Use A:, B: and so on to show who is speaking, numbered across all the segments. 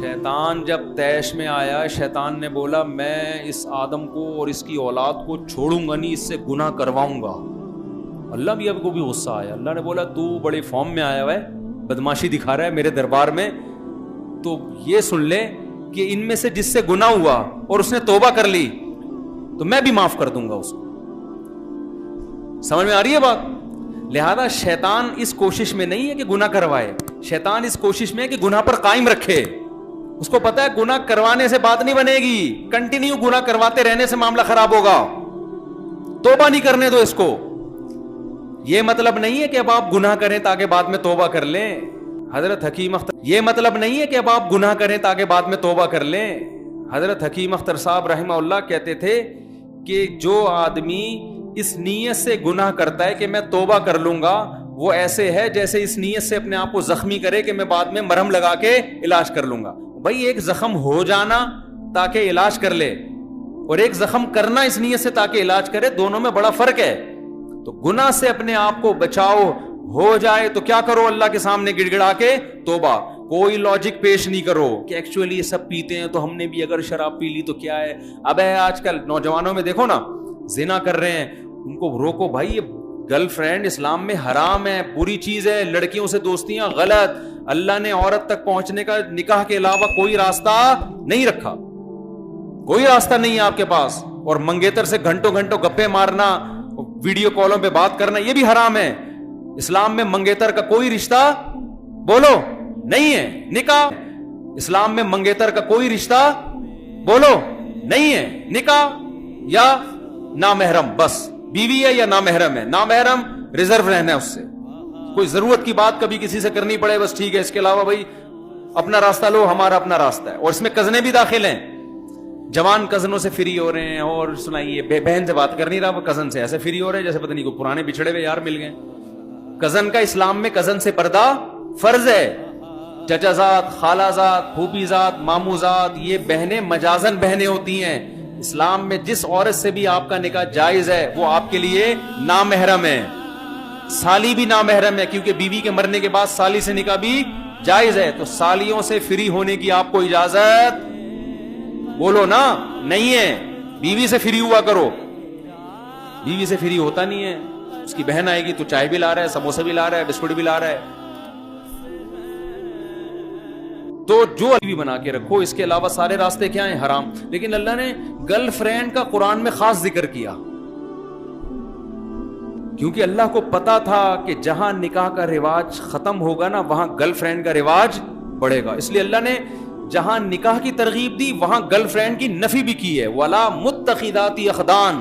A: شیطان جب طیش میں آیا، شیطان نے بولا میں اس آدم کو اور اس کی اولاد کو چھوڑوں گا نہیں، اس سے گناہ کرواؤں گا۔ اللہ بھی اب کو بھی غصہ آیا، اللہ نے بولا تو بڑے فارم میں آیا ہوا ہے، بدماشی دکھا رہا ہے میرے دربار میں، تو یہ سن لے کہ ان میں سے جس سے گناہ ہوا اور اس نے توبہ کر لی تو میں بھی معاف کر دوں گا اس کو۔ سمجھ میں آ رہی ہے بات؟ لہذا شیطان اس کوشش میں نہیں ہے کہ گناہ کروائے، شیطان اس کوشش میں ہے کہ گناہ پر قائم رکھے۔ اس کو پتا ہے گناہ کروانے سے بات نہیں بنے گی، کنٹینیو گناہ کرواتے رہنے سے معاملہ خراب ہوگا، توبہ نہیں کرنے دو اس کو۔ یہ مطلب نہیں ہے کہ اب آپ گناہ کریں تاکہ بعد میں توبہ کر لیں، حضرت حکیم اختر، یہ مطلب نہیں ہے کہ اب آپ گناہ کریں تاکہ بعد میں توبہ کر لیں۔ حضرت حکیم اختر صاحب رحمہ اللہ کہتے تھے کہ جو آدمی اس نیت سے گناہ کرتا ہے کہ میں توبہ کر لوں گا، وہ ایسے ہے جیسے اس نیت سے اپنے آپ کو زخمی کرے کہ میں بعد میں مرہم لگا کے علاج کر لوں گا۔ بھائی ایک زخم ہو جانا تاکہ علاج کر لے اور ایک زخم کرنا اس نیت سے تاکہ علاج کرے، دونوں میں بڑا فرق ہے۔ تو گناہ سے اپنے آپ کو بچاؤ، ہو جائے تو کیا کرو؟ اللہ کے سامنے گڑ گڑا کے توبہ، کوئی لاجک پیش نہیں کرو کہ ایکچولی یہ سب پیتے ہیں تو ہم نے بھی اگر شراب پی لی تو کیا ہے۔ اب آج کل نوجوانوں میں دیکھو نا، زنا کر رہے ہیں، ان کو روکو بھائی، یہ گرل فرینڈ اسلام میں حرام ہے، بری چیز ہے، لڑکیوں سے دوستیاں غلط، اللہ نے عورت تک پہنچنے کا نکاح کے علاوہ کوئی راستہ نہیں رکھا، کوئی راستہ نہیں ہے آپ کے پاس۔ اور منگیتر سے گھنٹوں گھنٹوں گپے مارنا، ویڈیو کالوں پہ بات کرنا، یہ بھی حرام ہے۔ اسلام میں منگیتر کا کوئی رشتہ بولو نہیں ہے، نکاح اسلام میں منگیتر کا کوئی رشتہ بولو نہیں ہے، نکاح یا نامحرم، بس بیوی ہے یا نامحرم ہے، نامحرم ریزرو رہنا ہے اس سے، کوئی ضرورت کی بات کبھی کسی سے کرنی پڑے بس ٹھیک ہے، اس کے علاوہ بھائی اپنا راستہ لو، ہمارا اپنا راستہ ہے۔ اور اس میں کزنیں بھی داخل ہیں، جوان کزنوں سے فری ہو رہے ہیں، اور سنائیے بہن سے بات کر نہیں رہا، وہ کزن سے ایسے فری ہو رہے ہیں جیسے پتہ نہیں کوئی پرانے بچھڑے ہوئے یار مل گئے۔ کزن کا اسلام میں کزن سے پردہ فرض ہے، چچا زاد، خالہ زاد، پھوپھی زاد، ماموں زاد، یہ بہنیں مجازن بہنیں ہوتی ہیں۔ اسلام میں جس عورت سے بھی آپ کا نکاح جائز ہے وہ آپ کے لیے نامحرم ہے، سالی بھی نامحرم ہے، کیونکہ بیوی کے مرنے کے بعد سالی سے نکاح بھی جائز ہے، تو سالیوں سے فری ہونے کی آپ کو اجازت بولو نا نہیں ہے۔ بیوی سے فری ہوا کرو، بیوی سے فری ہوتا نہیں ہے، اس کی بہن آئے گی تو چائے بھی لا رہا ہے، سموسے بھی لا رہا ہے، بسکٹ بھی لا رہا ہے، تو جو بھی بنا کے رکھو، اس کے علاوہ سارے راستے کیا ہیں؟ حرام۔ لیکن اللہ نے گرل فرینڈ کا قرآن میں خاص ذکر کیا، کیونکہ اللہ کو پتا تھا کہ جہاں نکاح کا رواج ختم ہوگا نا وہاں گرل فرینڈ کا رواج بڑھے گا، اس لیے اللہ نے جہاں نکاح کی ترغیب دی وہاں گرل فرینڈ کی نفی بھی کی ہے، وَلَا مُتَّخِذَاتِ أَخْدَانٍ۔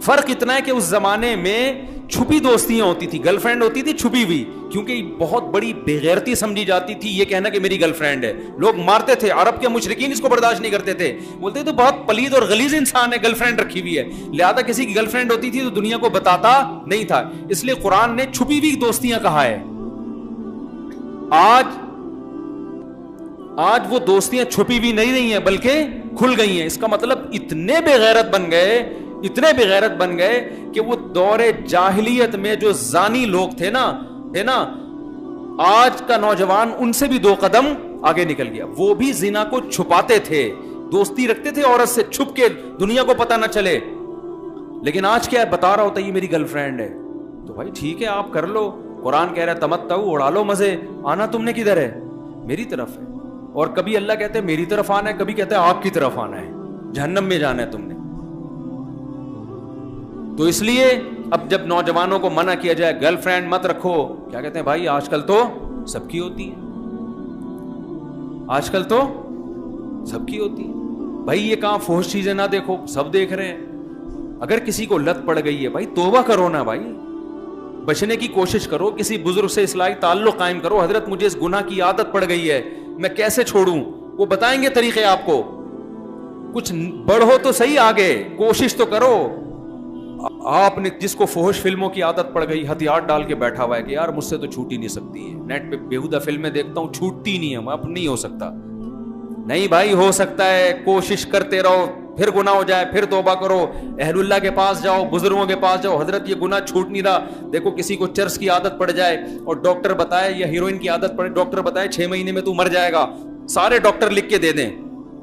A: فرق اتنا ہے کہ اس زمانے میں چھپی دوستیاں ہوتی تھی، گرل فرینڈ ہوتی تھی چھپی ہوئی، کیونکہ بہت بڑی بےغیرتی سمجھی جاتی تھی یہ کہنا کہ میری گرل فرینڈ ہے، لوگ مارتے تھے، عرب کے مشرکین اس کو برداشت نہیں کرتے تھے، بولتے تو بہت پلید اور غلیظ انسان ہے، گرل فرینڈ رکھی ہوئی ہے، لہذا کسی کی گرل فرینڈ ہوتی تھی تو دنیا کو بتاتا نہیں تھا، اس لیے قرآن نے چھپی ہوئی دوستیاں کہا ہے۔ آج وہ دوستیاں چھپی ہوئی نہیں رہی ہیں بلکہ کھل گئی ہیں، اس کا مطلب اتنے بے غیرت بن گئے کہ وہ دور جاہلیت میں جو زانی لوگ تھے نا آج کا نوجوان ان سے بھی 2 قدم آگے نکل گیا، وہ بھی زنا کو چھپاتے تھے، دوستی رکھتے تھے عورت سے چھپ کے، دنیا کو پتہ نہ چلے، لیکن آج کیا ہے؟ بتا رہا ہوتا ہے یہ میری گرل فرینڈ ہے، تو بھائی ٹھیک ہے آپ کر لو، قرآن کہہ رہا ہے تمتعوا، اڑا لو مزے، آنا تم نے کدھر ہے؟ میری طرف ہے، اور کبھی اللہ کہتے ہیں میری طرف آنا ہے، کبھی کہتے ہیں آپ کی طرف آنا ہے، جہنم میں جانا ہے تم نے۔ تو اس لیے اب جب نوجوانوں کو منع کیا جائے گرل فرینڈ مت رکھو، کیا کہتے ہیں بھائی آج کل تو سب کی ہوتی ہے، آج کل تو سب کی ہوتی ہے، بھائی یہ کہاں فحش چیزیں نہ دیکھو، سب دیکھ رہے ہیں۔ اگر کسی کو لت پڑ گئی ہے بھائی توبہ کرو نا، بھائی بچنے کی کوشش کرو، کسی بزرگ سے اصلاحی تعلق قائم کرو، حضرت مجھے اس گناہ کی عادت پڑ گئی ہے میں کیسے چھوڑوں، وہ بتائیں گے طریقے آپ کو، کچھ بڑھو تو صحیح آگے، کوشش تو کرو۔ آپ نے جس کو فحش فلموں کی عادت پڑ گئی ہتھیار ڈال کے بیٹھا ہوا ہے کہ یار مجھ سے تو چھوٹ ہی نہیں سکتی ہے، نیٹ پہ بیہودہ فلمیں دیکھتا ہوں چھوٹتی نہیں ہے، اب نہیں ہو سکتا، نہیں بھائی ہو سکتا ہے، کوشش کرتے رہو، پھر گناہ ہو جائے پھر توبہ کرو, اہل اللہ کے پاس جاؤ, بزرگوں کے پاس جاؤ, حضرت یہ گناہ چھوٹ نہیں رہا. دیکھو کسی کو چرس کی عادت پڑ جائے اور ڈاکٹر بتائے, یا ہیروئن کی عادت پڑے, ڈاکٹر بتائے 6 مہینے میں تو مر جائے گا, سارے ڈاکٹر لکھ کے دے دیں,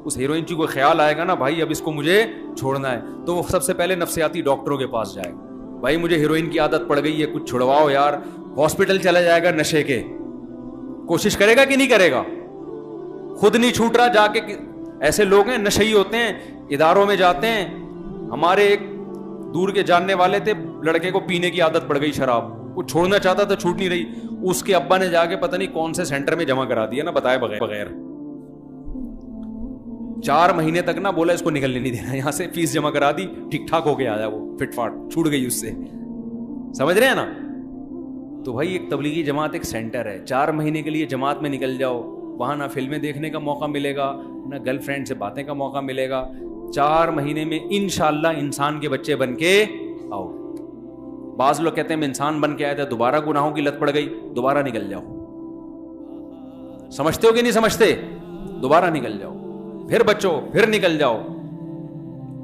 A: اس ہیروئن کو خیال آئے گا نا بھائی اب اس کو مجھے چھوڑنا ہے, تو وہ سب سے پہلے نفسیاتی ڈاکٹروں کے پاس جائے گا, بھائی مجھے ہیروئن کی عادت پڑ گئی ہے کچھ چھڑواؤ یار. ہاسپٹل چلا جائے گا نشے کے, کوشش کرے گا کہ نہیں کرے گا؟ خود نہیں چھوٹ رہا, جا کے ایسے لوگ ہیں نشئی ہوتے ہیں, اداروں میں جاتے ہیں. ہمارے ایک دور کے جاننے والے تھے, لڑکے کو پینے کی عادت پڑ گئی شراب, وہ چھوڑنا چاہتا تھا چھوٹ نہیں رہی, اس کے ابا نے جا کے پتہ نہیں کون سے سینٹر میں جمع کرا دیا نا بتائے بغیر. 4 مہینے تک نا بولا اس کو نکلنے نہیں دینا یہاں سے, فیس جمع کرا دی, ٹھیک ٹھاک ہو کے آیا, وہ فٹ فاٹ چھوٹ گئی اس سے. سمجھ رہے ہیں نا؟ تو بھائی ایک تبلیغی جماعت ایک سینٹر ہے, 4 مہینے کے لیے جماعت میں نکل جاؤ, وہاں نہ فلمیں دیکھنے کا موقع ملے گا, نہ گرل فرینڈ سے باتیں کا موقع ملے گا. 4 مہینے میں انشاءاللہ انسان کے بچے بن کے آؤ. بعض لوگ کہتے ہیں میں انسان بن کے آیا تھا, دوبارہ گناہوں کی لت پڑ گئی, دوبارہ نکل جاؤ. سمجھتے ہو کہ نہیں سمجھتے؟ دوبارہ نکل جاؤ, پھر بچو, پھر نکل جاؤ.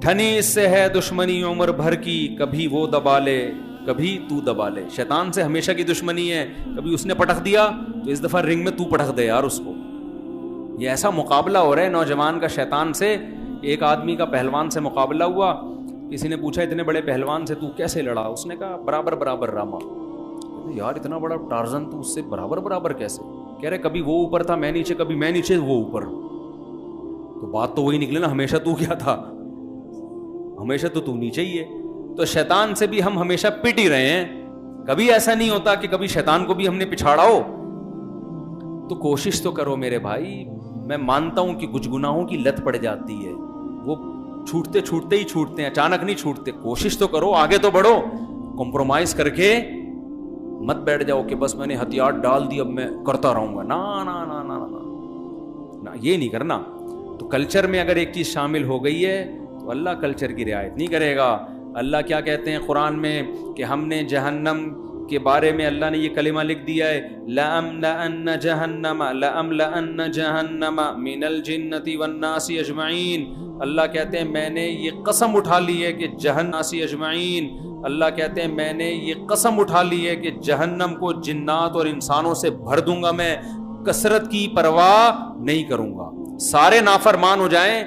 A: ٹھنی اس سے ہے دشمنی عمر بھر کی, کبھی وہ دبا لے کبھی تو دبا لے. شیطان سے ہمیشہ کی دشمنی ہے, کبھی اس نے پٹخ دیا تو اس دفعہ رنگ میں تو پٹخ دے یار اس کو. یہ ایسا مقابلہ ہو رہا ہے نوجوان کا شیطان سے. ایک آدمی کا پہلوان سے مقابلہ ہوا, کسی نے پوچھا اتنے بڑے پہلوان سے تو کیسے لڑا؟ اس نے کہا برابر برابر راما. یار اتنا بڑا ٹارزن تو اس سے برابر برابر کیسے؟ کہہ رہے کبھی وہ اوپر تھا میں نیچے, کبھی میں نیچے وہ اوپر. تو بات تو وہی نکلے نا, ہمیشہ تو کیا تھا؟ ہمیشہ تو نیچے ہی ہے. تو شیطان سے بھی ہم ہمیشہ پٹ ہی رہے ہیں, کبھی ایسا نہیں ہوتا کہ کبھی شیطان کو بھی ہم نے پچھاڑا ہو. تو کوشش تو کرو میرے بھائی. میں مانتا ہوں کہ کچھ گناہوں کی لت پڑ جاتی ہے, وہ چھوٹتے چھوٹتے ہی چھوٹتے ہیں, اچانک نہیں چھوٹتے. کوشش تو کرو, آگے تو بڑھو, کمپرومائز کر کے مت بیٹھ جاؤ کہ بس میں نے ہتھیار ڈال دی اب میں کرتا رہوں گا. نا نا نا نا نا, یہ نہیں کرنا. تو کلچر میں اگر ایک چیز شامل ہو گئی ہے تو اللہ کلچر کی رعایت نہیں کرے گا. اللہ کیا کہتے ہیں قرآن میں کہ ہم نے جہنم کے بارے میں اللہ نے یہ کلمہ لکھ دیا ہے, لَأَمْلَأَنَّ جَهَنَّمَ مِنَ الْجِنَّةِ وَالنَّاسِ أَجْمَعِينَ. اللہ کہتے ہیں میں نے یہ قسم اٹھا لی ہے کہ جہنّاسی اجمعین, اللہ کہتے ہیں میں نے یہ قسم اٹھا لی ہے کہ جہنم کو جنات اور انسانوں سے بھر دوں گا, میں کثرت کی پرواہ نہیں کروں گا. سارے نافرمان ہو جائیں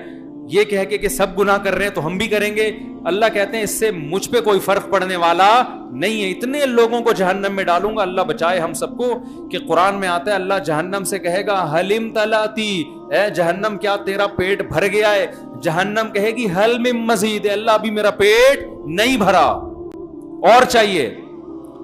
A: یہ کہہ کے کہ سب گناہ کر رہے ہیں تو ہم بھی کریں گے, اللہ کہتے ہیں اس سے مجھ پہ کوئی فرق پڑنے والا نہیں ہے, اتنے لوگوں کو جہنم میں ڈالوں گا. اللہ بچائے ہم سب کو. کہ قرآن میں آتا ہے اللہ جہنم سے کہے گا حلم تلاتی, اے جہنم کیا تیرا پیٹ بھر گیا ہے؟ جہنم کہے گی حل من مزید, اللہ ابھی میرا پیٹ نہیں بھرا, اور چاہیے.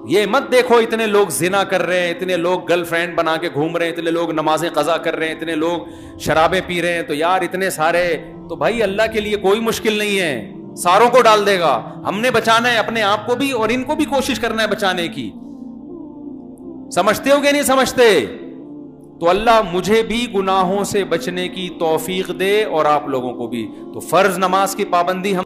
A: یہ مت دیکھو اتنے لوگ زنا کر رہے ہیں, اتنے لوگ گرل فرینڈ بنا کے گھوم رہے ہیں, اتنے لوگ نمازیں قضا کر رہے ہیں, اتنے لوگ شرابیں پی رہے ہیں, تو یار اتنے سارے, تو بھائی اللہ کے لیے کوئی مشکل نہیں ہے, ساروں کو ڈال دے گا. ہم نے بچانا ہے اپنے آپ کو بھی اور ان کو بھی کوشش کرنا ہے بچانے کی. سمجھتے ہو کہ نہیں سمجھتے؟ تو اللہ مجھے بھی گناہوں سے بچنے کی توفیق دے اور آپ لوگوں کو بھی. تو فرض نماز کی پابندی ہم